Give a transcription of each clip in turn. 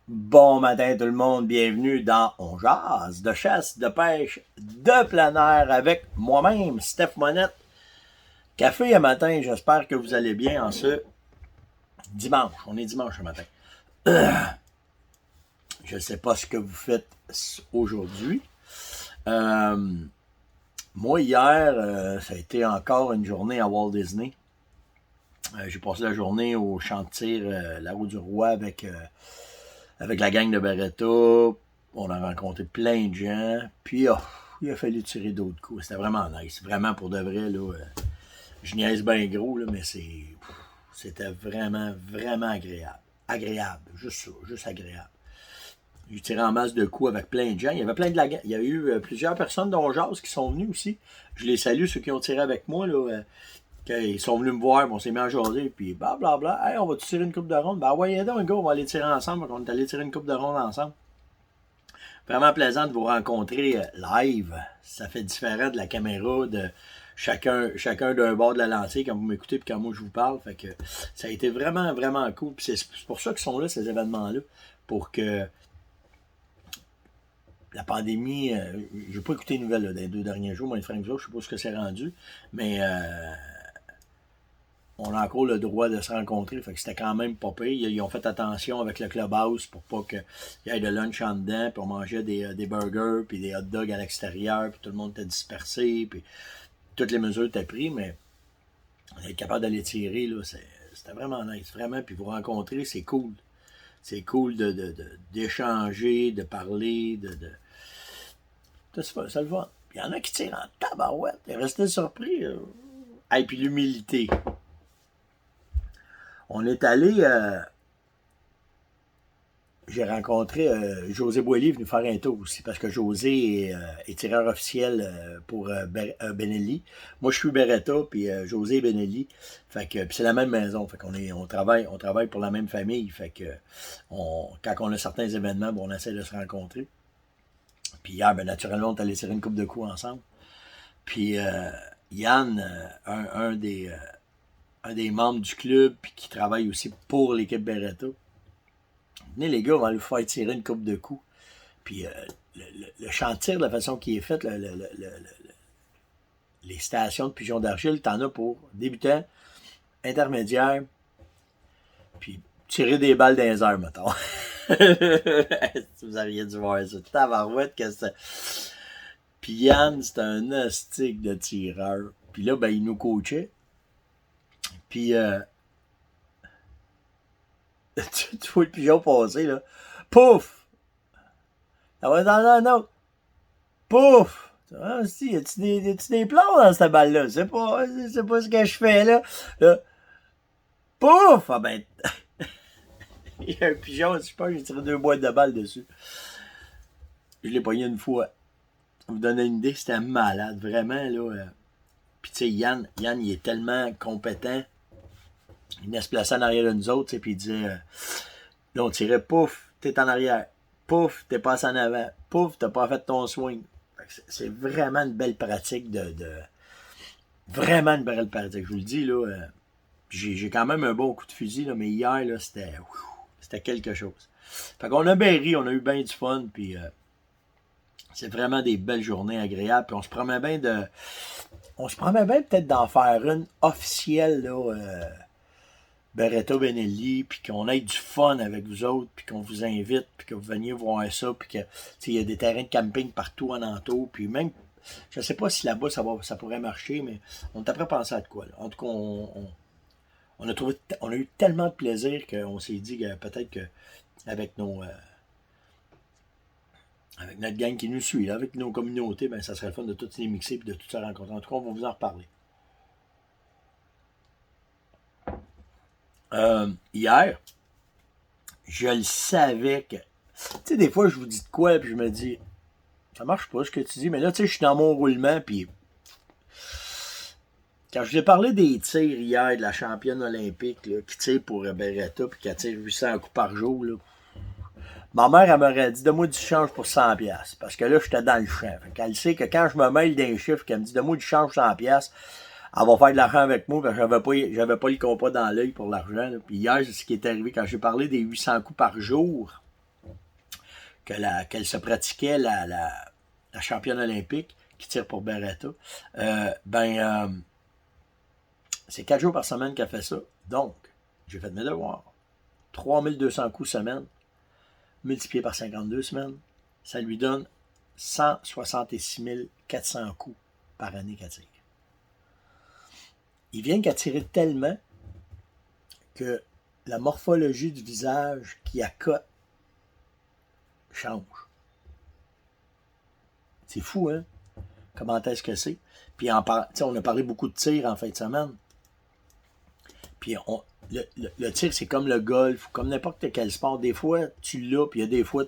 Bon matin tout le monde, bienvenue dans On jase de chasse, de pêche, de plein air avec moi-même, Steph Monette. Café à matin, j'espère que vous allez bien en ce dimanche. On est dimanche ce matin. Je ne sais pas ce que vous faites aujourd'hui. Euh, Moi, hier, ça a été encore une journée à Walt Disney. J'ai passé la journée au champ de tir La Roue du Roi avec la gang de Beretta. On a rencontré plein de gens. Puis, il a fallu tirer d'autres coups. C'était vraiment nice. Vraiment, pour de vrai, là, je niaise bien gros, là, mais c'était vraiment, vraiment agréable. Agréable. Juste ça. Juste agréable. J'ai tiré en masse de coups avec plein de gens. Il y avait plein de la... Il y a eu plusieurs personnes dont jase qui sont venues aussi. Je les salue, ceux qui ont tiré avec moi, là. Ils sont venus me voir, on s'est mis à jaser, puis blablabla. Hey, on va tirer une coupe de ronde? Ben, ouais, donc, gars, on va aller tirer ensemble. Donc, on est allé tirer une coupe de ronde ensemble. Vraiment plaisant de vous rencontrer live. Ça fait différent de la caméra, de chacun d'un bord de la lentille quand vous m'écoutez puis quand moi je vous parle. Fait que ça a été vraiment, vraiment cool. Puis c'est pour ça qu'ils sont là, ces événements-là. Pour que la pandémie, j'ai pas écouté les nouvelles là, des 2 derniers jours, moi, les frères, je sais pas ce que c'est rendu, mais on a encore le droit de se rencontrer, fait que c'était quand même pas pire. Ils ont fait attention avec le clubhouse pour pas qu'il y ait de lunch en dedans, puis on mangeait des burgers, puis des hot dogs à l'extérieur, puis tout le monde était dispersé, puis toutes les mesures étaient prises, mais être capable d'aller tirer, là, c'était vraiment nice, vraiment, puis vous rencontrer, c'est cool. C'est cool d'échanger, de parler, ça le va. Il y en a qui tirent en tabarouette, ils restaient surpris. Et puis l'humilité. On est allé, j'ai rencontré José Boilly, venu faire un tour aussi, parce que José est tireur officiel pour Benelli. Moi, je suis Beretta, puis José est Benelli. Fait que c'est la même maison. Fait qu'on on travaille pour la même famille. Fait que quand on a certains événements, on essaie de se rencontrer. Puis hier, naturellement, on est allé tirer une coupe de coups ensemble. Puis Yann, un des membres du club, puis qui travaille aussi pour l'équipe Beretta. Venez les gars, on va lui faire tirer une coupe de coups. Puis le champ de tir, de la façon qu'il est fait, les stations de pigeons d'argile, t'en as pour débutants, intermédiaires, puis tirer des balles dans les airs, mettons. Vous aviez dû voir ça. Tabarouette que c'est. Puis Yann, c'est un astique de tireur. Puis là, il nous coachait. Puis tu vois le pigeon passer, là. Pouf! Ça va dans l'autre. Pouf! Ah, si, y a-tu des plombs dans cette balle-là? C'est pas ce que je fais, là. Pouf! Ah ben, il y a un pigeon, je sais pas, j'ai tiré 2 boîtes de balles dessus. Je l'ai pogné une fois. Ça vous donne une idée, c'était malade, vraiment, là. Puis tu sais, Yann, il est tellement compétent. Il venait se placer en arrière de nous autres, puis il disait, là, on tirait, pouf, t'es en arrière. Pouf, t'es passé en avant. Pouf, t'as pas fait ton swing. C'est vraiment une belle pratique vraiment une belle pratique. Je vous le dis, là. J'ai quand même un bon coup de fusil, là, mais hier, là, c'était quelque chose. Fait qu'on a bien ri, on a eu bien du fun, puis c'est vraiment des belles journées agréables, puis on se promet bien peut-être d'en faire une officielle, là, Beretta Benelli, puis qu'on ait du fun avec vous autres, puis qu'on vous invite, puis que vous veniez voir ça, puis que il y a des terrains de camping partout en entour, puis même, je sais pas si là-bas ça pourrait marcher, mais on est après pensé à de quoi. Là. En tout cas, on a eu tellement de plaisir qu'on s'est dit que peut-être que avec avec notre gang qui nous suit, là, avec nos communautés, ça serait le fun de toutes les mixer et de toutes se rencontrer. En tout cas, on va vous en reparler. Hier, je le savais que. Tu sais, des fois, je vous dis de quoi, puis je me dis, ça marche pas ce que tu dis, mais là, tu sais, je suis dans mon roulement, puis. Quand je vous ai parlé des tirs hier de la championne olympique, là, qui tire pour Beretta, puis qui tire 800 coups par jour, là. Ma mère, elle m'aurait dit, donne-moi du change pour 100$. Parce que là, j'étais dans le champ. Fait qu'elle sait que quand je me mêle d'un chiffre, qu'elle me dit, donne-moi du change pour 100$, elle va faire de l'argent avec moi, parce que j'avais pas le compas dans l'œil pour l'argent. Là. Puis hier, c'est ce qui est arrivé quand j'ai parlé des 800 coups par jour. qu'elle se pratiquait la championne olympique qui tire pour Beretta. C'est 4 jours par semaine qu'elle fait ça. Donc, j'ai fait mes devoirs. 3200 coups semaine, multiplié par 52 semaines, ça lui donne 166 400 coups par année qu'elle tire. Il vient qu'à tirer tellement que la morphologie du visage qui accote change. C'est fou, hein? Comment est-ce que c'est? Puis on a parlé beaucoup de tir en fin de semaine. Puis le tir, c'est comme le golf, ou comme n'importe quel sport. Des fois, tu l'as, puis il y a des fois,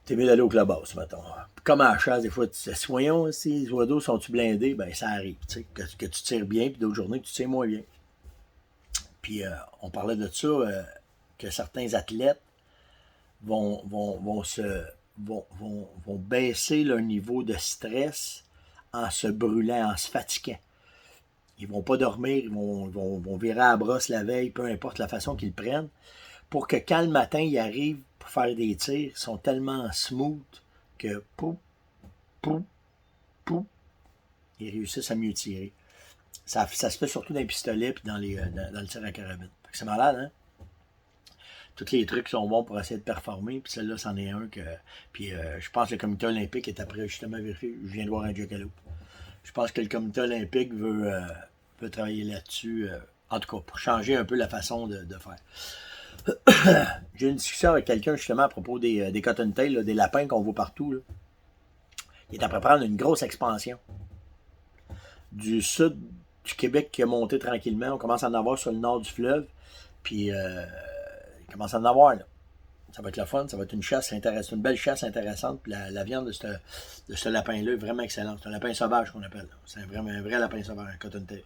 t'es mieux d'aller au clubhouse, mettons. Comme à la chasse, des fois, tu sais, voyons, si les oiseaux sont-tu blindés, ben ça arrive, tu sais, que tu tires bien, puis d'autres journées, que tu tires moins bien. Puis on parlait de ça, que certains athlètes vont baisser leur niveau de stress en se brûlant, en se fatiguant. Ils vont pas dormir, ils vont virer à la brosse la veille, peu importe la façon qu'ils prennent, pour que quand le matin, ils arrivent pour faire des tirs, ils sont tellement smooth que pouf, pouf, pouf, ils réussissent à mieux tirer. Ça se fait surtout dans les pistolets et dans le tir à carabine. C'est malade, hein? Tous les trucs sont bons pour essayer de performer, puis celle-là, c'en est un que... Puis je pense que le comité olympique est après justement vérifier. Je viens de voir un Giacalo. Je pense que le comité olympique veut travailler là-dessus, en tout cas, pour changer un peu la façon de faire. J'ai eu une discussion avec quelqu'un justement à propos des cottontails, là, des lapins qu'on voit partout. Là. Il est à préparer une grosse expansion. Du sud du Québec qui a monté tranquillement. On commence à en avoir sur le nord du fleuve. Puis il commence à en avoir là. Ça va être le fun, ça va être une chasse intéressante, une belle chasse intéressante. Puis la viande de ce lapin-là est vraiment excellente. C'est un lapin sauvage qu'on appelle. C'est un vrai lapin sauvage, un cottontail.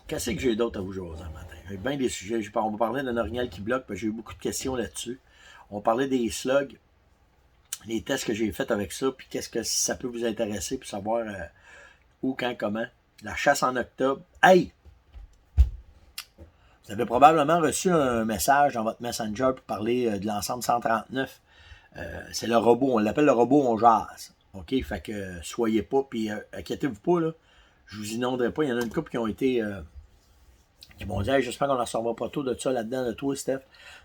Qu'est-ce que j'ai d'autre à vous jouer ce matin? J'ai bien des sujets. On va parler d'un orignal qui bloque, parce que j'ai eu beaucoup de questions là-dessus. On va parler des slugs, les tests que j'ai faits avec ça, puis qu'est-ce que ça peut vous intéresser, puis savoir où, quand, comment. La chasse en octobre. Hey! Vous avez probablement reçu un message dans votre Messenger pour parler de l'ensemble 139. C'est le robot, on l'appelle le robot on jase. OK? Fait que soyez pas, puis inquiétez-vous pas, là. Je vous inonderai pas. Il y en a une couple qui ont été... qui m'ont dit hey, j'espère qu'on n'en sortira pas tôt de ça là-dedans, de toi, Steph.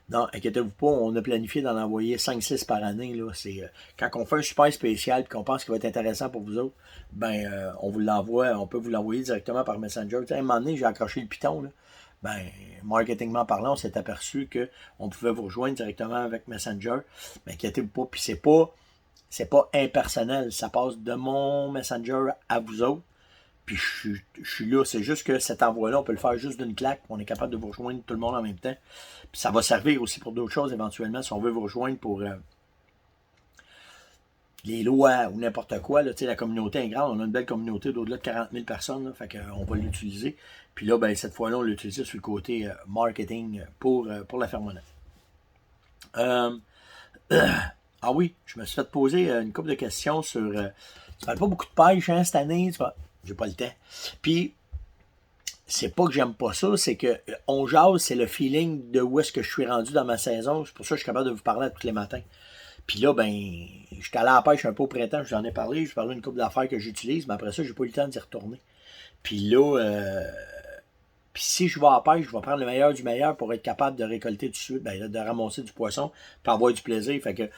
Non, inquiétez-vous pas, on a planifié d'en envoyer 5-6 par année. Là. C'est, quand on fait un super spécial et qu'on pense qu'il va être intéressant pour vous autres, ben on vous l'envoie, on peut vous l'envoyer directement par Messenger. Tu sais, à un moment donné, j'ai accroché le piton. Là. Ben, marketingment parlant, on s'est aperçu qu'on pouvait vous rejoindre directement avec Messenger. Mais inquiétez-vous pas, puis c'est pas impersonnel. Ça passe de mon Messenger à vous autres. Puis je suis là, c'est juste que cet envoi-là, on peut le faire juste d'une claque. On est capable de vous rejoindre tout le monde en même temps. Puis ça va servir aussi pour d'autres choses éventuellement, si on veut vous rejoindre pour les lois ou n'importe quoi. Là, la communauté est grande, on a une belle communauté d'au-delà de 40 000 personnes, là, fait qu'on va l'utiliser. Puis là, ben, cette fois-là, on l'utilise sur le côté marketing pour la Fermona. Ah oui, je me suis fait poser une couple de questions sur... tu parles pas beaucoup de pêche hein, cette année, j'ai pas le temps. Puis, c'est pas que j'aime pas ça, c'est que on jase, c'est le feeling de où est-ce que je suis rendu dans ma saison. C'est pour ça que je suis capable de vous parler tous les matins. Puis là, ben, j'étais allé à la pêche un peu au printemps, je vous en ai parlé, je parlais d'une couple d'affaires que j'utilise, mais après ça, j'ai pas eu le temps d'y retourner. Puis là, puis si je vais à la pêche, je vais prendre le meilleur du meilleur pour être capable de récolter du suite, ben, de ramasser du poisson, pour avoir du plaisir. Fait que,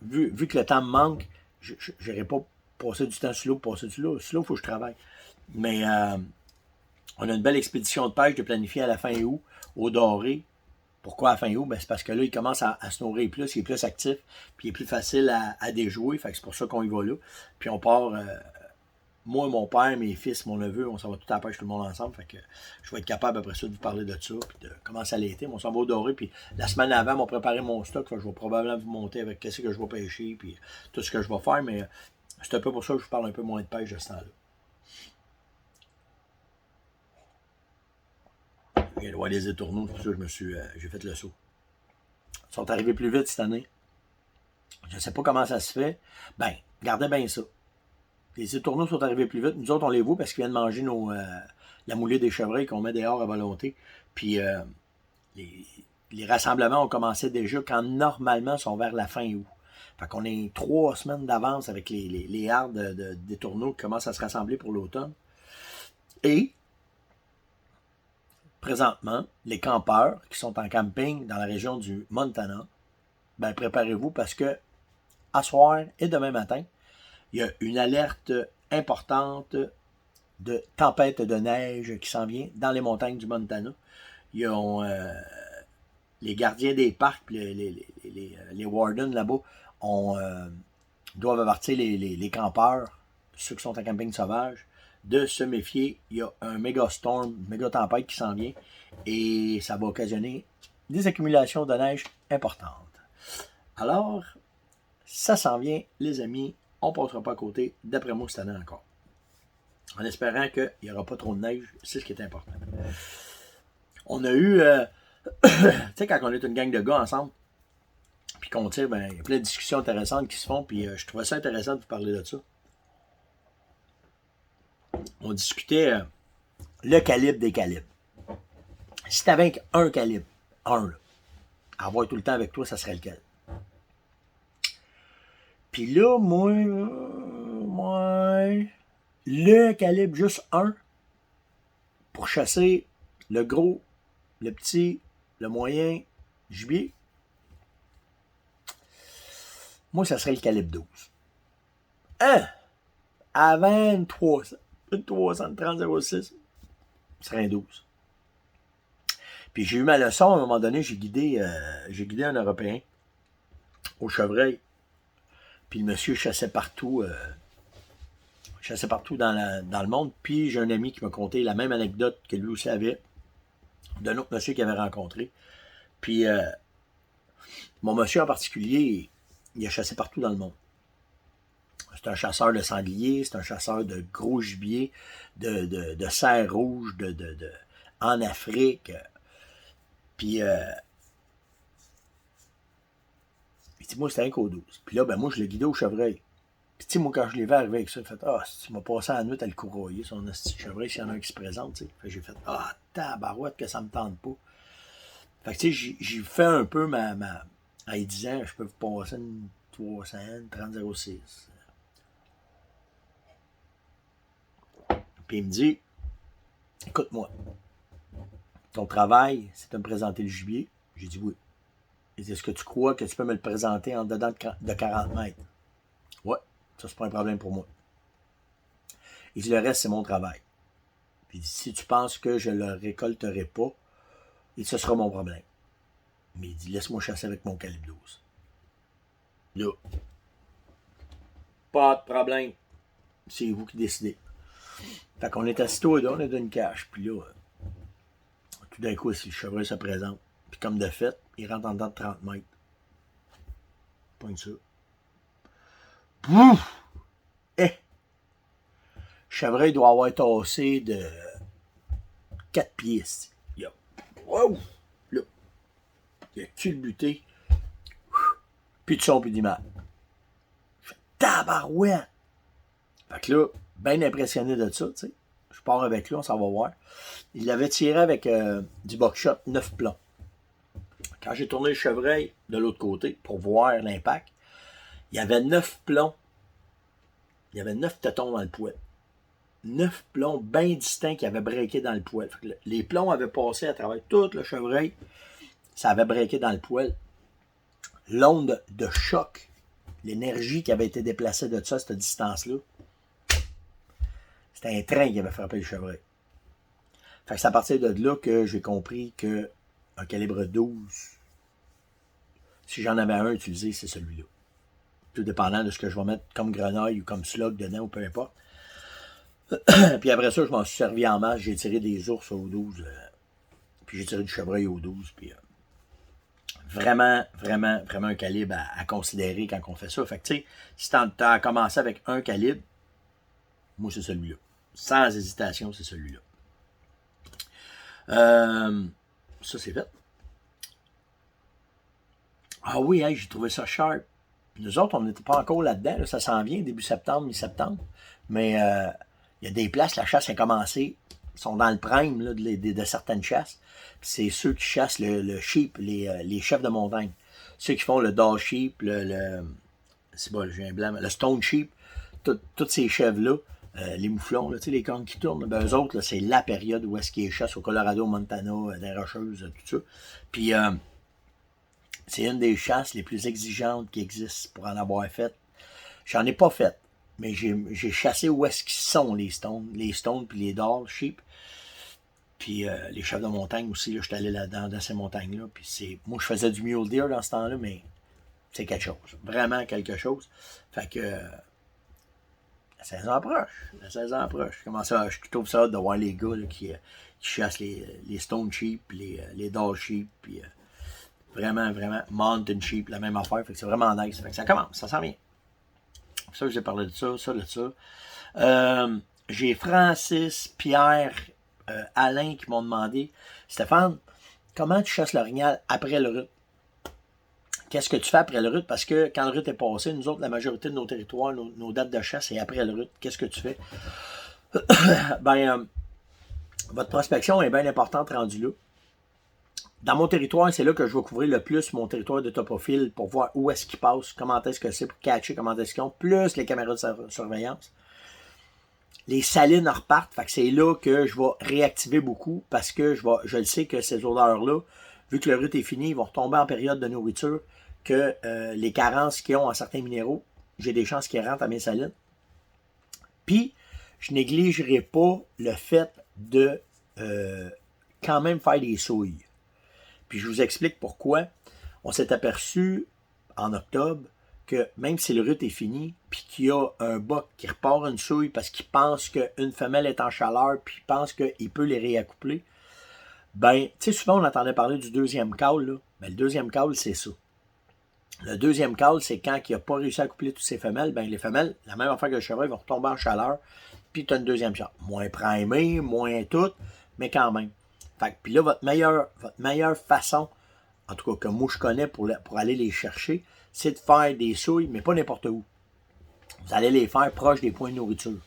vu que le temps me manque, je n'irai pas passer du temps sur l'eau pour passer sur l'eau. Sur l'eau, il faut que je travaille. Mais on a une belle expédition de pêche de planifier à la fin août, au doré. Pourquoi à la fin août? Ben, c'est parce que là, il commence à se nourrir plus, il est plus actif, puis il est plus facile à déjouer. Fait que c'est pour ça qu'on y va là. Puis on part, moi, mon père, mes fils, mon neveu, on s'en va tout à la pêche tout le monde ensemble. Fait que je vais être capable après ça de vous parler de ça, puis de comment ça a été. On s'en va au doré, puis la semaine avant, on préparé mon stock. Fait que je vais probablement vous monter avec qu'est-ce que je vais pêcher, puis tout ce que je vais faire, mais c'est un peu pour ça que je vous parle un peu moins de pêche de ce temps-là. Il y a le roi des étourneaux, c'est pour ça que j'ai fait le saut. Ils sont arrivés plus vite cette année. Je ne sais pas comment ça se fait. Ben, regardez bien ça. Les étourneaux sont arrivés plus vite. Nous autres, on les voit parce qu'ils viennent manger la moulée des chevreuils qu'on met dehors à volonté. Puis, les rassemblements ont commencé déjà quand normalement sont vers la fin août. Fait qu'on est 3 semaines d'avance avec les hardes des tourneaux qui commencent à se rassembler pour l'automne. Et présentement, les campeurs qui sont en camping dans la région du Montana, ben préparez-vous parce que à soir et demain matin, il y a une alerte importante de tempête de neige qui s'en vient dans les montagnes du Montana. Ils ont les gardiens des parcs, les wardens là-bas, doivent avertir les campeurs, ceux qui sont en camping sauvage, de se méfier. Il y a un méga storm, une méga tempête qui s'en vient et ça va occasionner des accumulations de neige importantes. Alors, ça s'en vient, les amis. On ne passera pas à côté, d'après moi, cette année encore. En espérant qu'il n'y aura pas trop de neige, c'est ce qui est important. On a eu, tu sais, quand on est une gang de gars ensemble, puis qu'on tire, ben, il y a plein de discussions intéressantes qui se font, puis je trouvais ça intéressant de vous parler de ça. On discutait le calibre des calibres. Si tu avais un calibre, là, à avoir tout le temps avec toi, ça serait lequel? Puis là, moi, le calibre juste un pour chasser le gros, le petit, le moyen, gibier. Moi, ça serait le calibre 12. Hein? Avant une 330-06, ce serait un 12. Puis j'ai eu ma leçon, à un moment donné, j'ai guidé un Européen au chevreuil. Puis le monsieur chassait partout dans le monde. Puis j'ai un ami qui m'a conté la même anecdote que lui aussi avait d'un autre monsieur qu'il avait rencontré. Puis mon monsieur en particulier, il a chassé partout dans le monde. C'est un chasseur de sangliers, c'est un chasseur de gros gibier, de cerfs rouges, en Afrique. Puis il dit, moi, c'était un qu'au 12. Puis là, ben moi, je l'ai guidé au chevreuil. Puis tu sais, moi, quand je l'ai vu arriver avec ça, j'ai fait, si tu m'as passé la nuit à le courroyer, son petit chevreuil, s'il y en a un qui se présente, tu sais. Fait que j'ai fait, tabarouette, que ça me tente pas. Fait que tu sais, j'ai fait un peu en lui disant, je peux vous passer une 300, 30-06. Puis il me dit, écoute-moi, ton travail, c'est de me présenter le gibier. J'ai dit oui. Il dit, est-ce que tu crois que tu peux me le présenter en dedans de 40 mètres? Ouais, ça c'est pas un problème pour moi. Il dit, le reste, c'est mon travail. Puis il dit, si tu penses que je le récolterai pas, il dit, ce sera mon problème. Mais il dit, laisse-moi chasser avec mon calibre 12. Là, pas de problème. C'est vous qui décidez. Fait qu'on est assis tous deux, on est dans une cache. Puis là, tout d'un coup, si le chevreuil se présente, puis comme de fait, il rentre en dedans de 30 mètres. Pointe ça. Pouf! Le chevreuil doit avoir tassé de 4 pieds. Il a, wow! Là, il a culbuté. Puis de son, puis d'image. Tabarouette! Fait que là, bien impressionné de ça, tu sais. Je pars avec lui, on s'en va voir. Il l'avait tiré avec du buckshot 9 plombs. Quand j'ai tourné le chevreuil de l'autre côté pour voir l'impact, il y avait 9 plombs. Il y avait 9 tétons dans le poêle. 9 plombs bien distincts qui avaient breaké dans le poêle. Les plombs avaient passé à travers tout le chevreuil. Ça avait breaké dans le poêle. L'onde de choc, l'énergie qui avait été déplacée de ça, cette distance-là, c'était un train qui avait frappé le chevreuil. Fait que c'est à partir de là que j'ai compris qu'un calibre 12, si j'en avais un utilisé, c'est celui-là. Tout dépendant de ce que je vais mettre comme grenaille ou comme slug dedans ou peu importe. Puis après ça, je m'en suis servi en masse. J'ai tiré des ours au 12. Puis j'ai tiré du chevreuil au 12. Puis vraiment un calibre à considérer quand on fait ça. Fait que tu sais, si t'as commencé avec un calibre, moi c'est celui-là. Sans hésitation, c'est celui-là. Ça c'est fait. Ah oui, hey, j'ai trouvé ça sharp. Nous autres, on n'était pas encore là-dedans. Là, ça s'en vient début septembre, mi-septembre. Mais il y a des places, la chasse a commencé sont dans le prime là, de certaines chasses. C'est ceux qui chassent le sheep, les chefs de montagne. Ceux qui font le Dall sheep, c'est bon, j'ai un blanc, le stone sheep, tous ces chèvres-là, les mouflons, là, les cornes qui tournent, ben, eux autres, c'est la période où est-ce qu'ils chassent au Colorado, Montana, dans les Rocheuses, tout ça. Puis, c'est une des chasses les plus exigeantes qui existent pour en avoir fait. J'en ai pas fait, mais j'ai chassé où est-ce qu'ils sont, les stones puis les Dall sheep. Puis les chefs de montagne aussi, là, je suis allé là-dedans, dans ces montagnes-là. Puis moi, je faisais du mule deer dans ce temps-là, mais c'est quelque chose. Vraiment quelque chose. Fait que la saison approche. La saison approche. Je trouve ça hâte de voir les gars là, qui chassent les stone sheep, les Dall sheep, puis vraiment, vraiment mountain sheep, la même affaire. Fait que c'est vraiment nice. Fait que ça commence, ça sent bien. Ça, je vous ai parlé de ça. J'ai Francis, Pierre, Alain qui m'ont demandé, Stéphane, comment tu chasses l'orignal après le rut? Qu'est-ce que tu fais après le rut? Parce que quand le rut est passé, nous autres, la majorité de nos territoires, nos dates de chasse, c'est après le rut. Qu'est-ce que tu fais? Votre prospection est bien importante rendue là. Dans mon territoire, c'est là que je vais couvrir le plus mon territoire de topophile pour voir où est-ce qu'il passe, comment est-ce que c'est, pour catcher comment est-ce qu'ils ont, plus les caméras de surveillance. Les salines repartent, fait que c'est là que je vais réactiver beaucoup parce que je le sais que ces odeurs-là, vu que le rut est fini, ils vont retomber en période de nourriture, que les carences qu'ils ont en certains minéraux, j'ai des chances qu'ils rentrent à mes salines. Puis, je négligerai pas le fait de quand même faire des souilles. Puis je vous explique pourquoi. On s'est aperçu en octobre que même si le rut est fini, puis qu'il y a un boc qui repart une souille parce qu'il pense qu'une femelle est en chaleur, puis il pense qu'il peut les réaccoupler, ben, tu sais, souvent on entendait parler du deuxième call, là. Ben, le deuxième call, c'est ça. Le deuxième call, c'est quand il n'a pas réussi à coupler toutes ses femelles, ben les femelles, la même affaire que le chevreuil, vont retomber en chaleur, puis tu as une deuxième chance. Moins primé, moins tout, mais quand même. Fait que, puis là, votre meilleure façon, en tout cas que moi je connais pour aller les chercher, c'est de faire des souilles, mais pas n'importe où. Vous allez les faire proches des points de nourriture.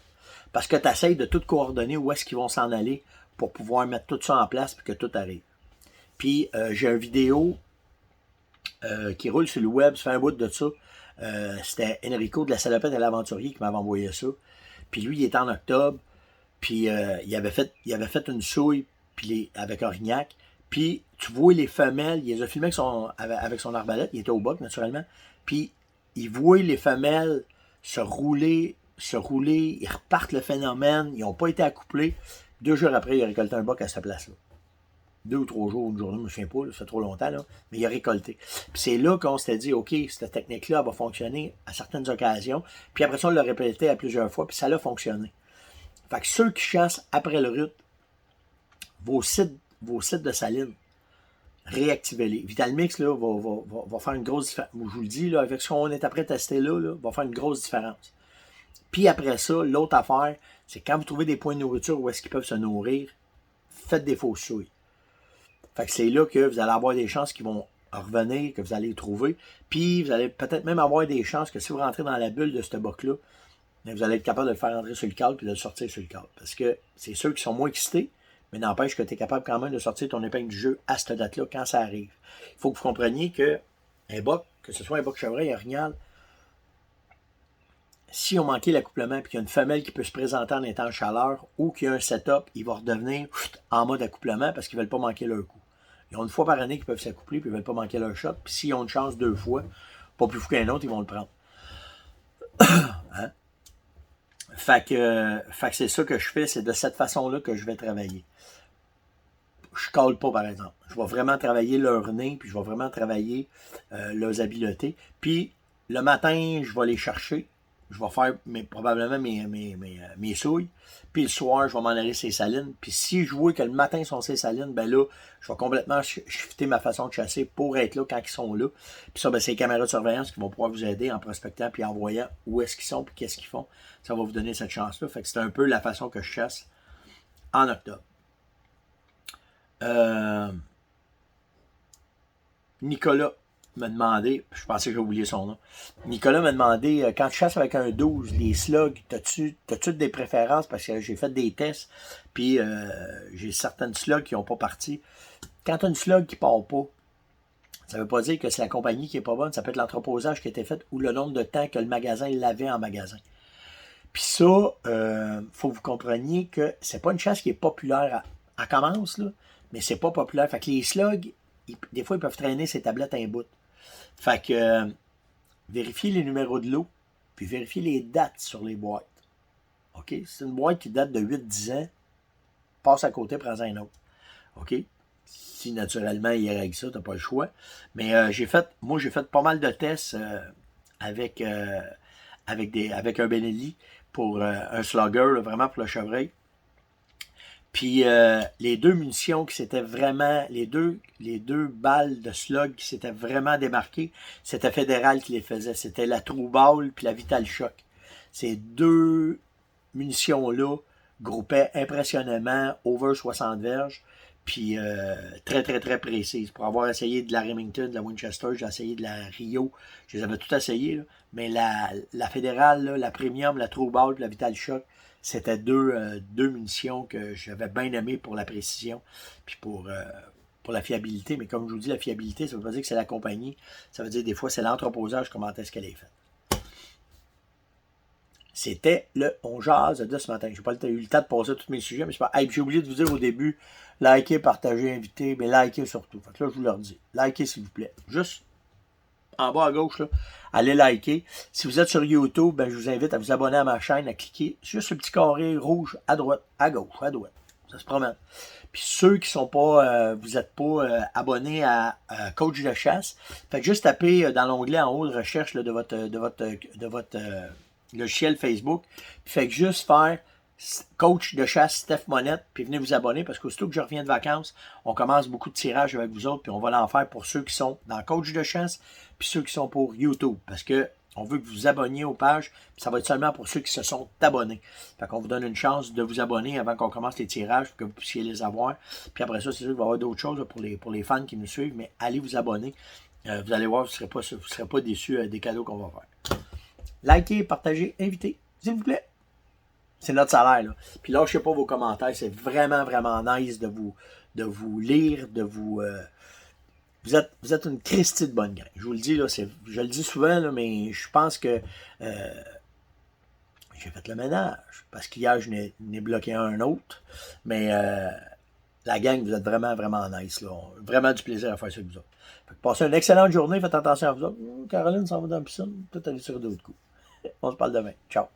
Parce que tu essaies de tout coordonner où est-ce qu'ils vont s'en aller pour pouvoir mettre tout ça en place et que tout arrive. Puis j'ai une vidéo qui roule sur le web, ça fait un bout de ça. C'était Enrico de la Salopette et l'Aventurier qui m'avait envoyé ça. Puis lui, il était en octobre, puis il avait fait une souille avec Orignac. Puis tu vois les femelles, il les a filmées avec son arbalète, il était au boc naturellement. Puis il voit les femelles se rouler, ils repartent le phénomène, ils n'ont pas été accouplés. 2 jours après, il a récolté un boc à cette place-là. 2 ou 3 jours, une journée, je ne me souviens pas, là, ça fait trop longtemps, là, mais il a récolté. Puis c'est là qu'on s'était dit, OK, cette technique-là va fonctionner à certaines occasions. Puis après ça, on l'a répété à plusieurs fois, puis ça a fonctionné. Fait que ceux qui chassent après le rut, vos sites de saline, réactivez-les. Vitalmix là, va faire une grosse différence. Je vous le dis, là, avec ce qu'on est après tester là, va faire une grosse différence. Puis après ça, l'autre affaire, c'est quand vous trouvez des points de nourriture où est-ce qu'ils peuvent se nourrir, faites des fausses souilles. Fait que c'est là que vous allez avoir des chances qu'ils vont revenir, que vous allez les trouver. Puis vous allez peut-être même avoir des chances que si vous rentrez dans la bulle de ce boc-là, vous allez être capable de le faire rentrer sur le cadre puis de le sortir sur le cadre. Parce que c'est ceux qui sont moins excités, mais n'empêche que tu es capable quand même de sortir ton épingle du jeu à cette date-là quand ça arrive. Il faut que vous compreniez qu'un boc, que ce soit un boc chevreuil, un orignal, si on manquait l'accouplement et qu'il y a une femelle qui peut se présenter en étant en chaleur ou qu'il y a un setup, il va redevenir en mode accouplement parce qu'ils ne veulent pas manquer leur coup. Ils ont une fois par année qu'ils peuvent s'accoupler puis ils ne veulent pas manquer leur shot. Puis s'ils ont une chance 2 fois, pas plus fou qu'un autre, ils vont le prendre. Hein? Fait que c'est ça que je fais, c'est de cette façon-là que je vais travailler. Je colle pas, par exemple. Je vais vraiment travailler leur nez, puis je vais vraiment travailler leurs habiletés. Puis le matin, je vais les chercher. Je vais faire probablement mes souilles. Puis le soir, je vais m'en aller ces salines. Puis si je vois que le matin sont ces salines, ben là, je vais complètement shifter ma façon de chasser pour être là quand ils sont là. Puis ça, ben, c'est les caméras de surveillance qui vont pouvoir vous aider en prospectant puis en voyant où est-ce qu'ils sont puis qu'est-ce qu'ils font. Ça va vous donner cette chance-là. Fait que c'est un peu la façon que je chasse en octobre. Nicolas, m'a demandé, je pensais que j'ai oublié son nom. Nicolas m'a demandé, quand tu chasses avec un 12, les slugs, t'as-tu des préférences? Parce que j'ai fait des tests, puis j'ai certaines slugs qui n'ont pas parti. Quand tu as une slug qui part pas, ça veut pas dire que c'est la compagnie qui est pas bonne, ça peut être l'entreposage qui a été fait ou le nombre de temps que le magasin l'avait en magasin. Puis ça, faut que vous compreniez que c'est pas une chasse qui est populaire. Elle commence, là, mais c'est pas populaire. Fait que les slugs, des fois, ils peuvent traîner ces tablettes un bout. Fait que vérifiez les numéros de lot, puis vérifiez les dates sur les boîtes. OK? C'est une boîte qui date de 8-10 ans. Passe à côté, prends-en un autre. OK? Si naturellement il règle ça, t'as pas le choix. Mais j'ai fait pas mal de tests avec, avec un Benelli pour un slugger, là, vraiment pour le chevreuil. Puis les deux munitions qui s'étaient vraiment, les deux balles de slug qui s'étaient vraiment démarquées, c'était Fédéral qui les faisait. C'était la True Ball puis la Vital Shock. Ces deux munitions-là groupaient impressionnellement over 60 verges, puis très, très, très précises. Pour avoir essayé de la Remington, de la Winchester, j'ai essayé de la Rio, je les avais toutes essayées, là. Mais la Fédérale, là, la Premium, la True Ball puis la Vital Shock, c'était deux munitions que j'avais bien aimées pour la précision, puis pour la fiabilité. Mais comme je vous dis, la fiabilité, ça ne veut pas dire que c'est la compagnie. Ça veut dire des fois, c'est l'entreposage, comment est-ce qu'elle est faite. C'était le On Jase de ce matin. Je n'ai pas eu le temps de passer tous mes sujets, mais c'est pas. Hey, j'ai oublié de vous dire au début, likez, partagez, invitez, mais likez surtout. Fait que là, je vous le redis. Likez, s'il vous plaît. Juste en bas à gauche, là, allez liker. Si vous êtes sur YouTube, ben, je vous invite à vous abonner à ma chaîne, à cliquer sur ce petit carré rouge à droite, à gauche, à droite. Ça se promène. Puis ceux qui sont pas, vous n'êtes pas abonnés à Coach de chasse, faites juste taper dans l'onglet en haut de recherche là, de votre logiciel Facebook, puis faites juste faire Coach de chasse Steph Monette, puis venez vous abonner, parce qu'aussitôt que je reviens de vacances, on commence beaucoup de tirages avec vous autres, puis on va l'en faire pour ceux qui sont dans Coach de chasse, puis ceux qui sont pour YouTube, parce que on veut que vous vous abonniez aux pages, puis ça va être seulement pour ceux qui se sont abonnés. Fait qu'on vous donne une chance de vous abonner avant qu'on commence les tirages, pour que vous puissiez les avoir. Puis après ça, c'est sûr qu'il va y avoir d'autres choses pour les fans qui nous suivent, mais allez vous abonner. Vous allez voir, vous ne serez pas déçus des cadeaux qu'on va faire. Likez, partagez, invitez, s'il vous plaît. C'est notre salaire, là. Puis lâchez pas vos commentaires. C'est vraiment, vraiment nice de vous lire, de vous... vous êtes une Christie de bonne graine. Je vous le dis, là, je le dis souvent, là, mais je pense que j'ai fait le ménage. Parce qu'hier, je n'ai bloqué un autre. Mais la gang, vous êtes vraiment, vraiment nice. Là. Vraiment du plaisir à faire ça avec vous autres. Fait que passez une excellente journée. Faites attention à vous autres. Caroline s'en va dans la piscine. Peut-être aller sur d'autres coups. On se parle demain. Ciao.